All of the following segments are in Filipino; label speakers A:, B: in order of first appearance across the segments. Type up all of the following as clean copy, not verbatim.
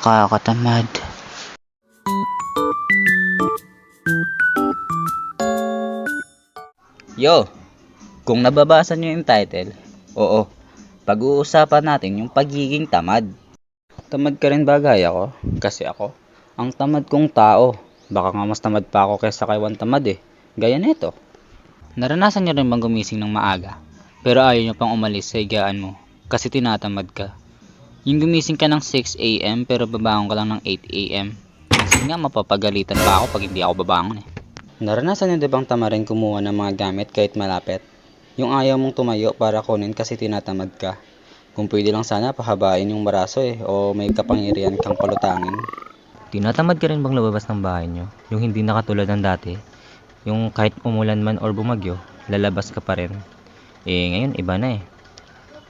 A: Nakakatamad. Yo, kung nababasa niyo yung title, oo, pag-uusapan natin yung pagiging tamad. Tamad ka rin ba gaya ko? Kasi ako, ang tamad kong tao. Baka nga mas tamad pa ako kaysa kay Juan Tamad eh. Gaya nito. Naranasan niyo rin bang gumising ng maaga? Pero ayaw niyo pang umalis sa higaan mo kasi tinatamad ka. Yung gumising ka ng 6 AM pero babangon ka lang ng 8 AM. Minsan nga mapapagalitan pa ako pag hindi ako babangon eh. Naranasan niyo bang tamarin kumuha ng mga gamit kahit malapit? Yung ayaw mong tumayo para kunin kasi tinatamad ka. Kung pwede lang sana pahabain yung braso eh o may kapangyarihan kang palutangin. Tinatamad ka rin bang lumabas ng bahay niyo? Yung hindi na katulad ng dati? Yung kahit umulan man or bumagyo, lalabas ka pa rin. Eh ngayon iba na eh.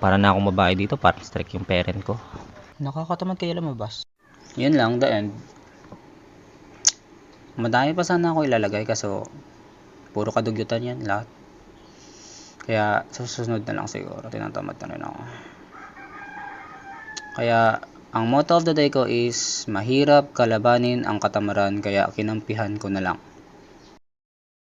A: Para na akong babae dito, parang strict yung parent ko. Nakakatamad kaya lumabas. Yun lang, the end. Madami pa sana ako ilalagay kaso puro kadugyutan yan lahat. Kaya sa susunod na lang siguro, tinatamad na rin ako. Kaya ang motto of the day ko is mahirap kalabanin ang katamaran kaya kinampihan ko na lang.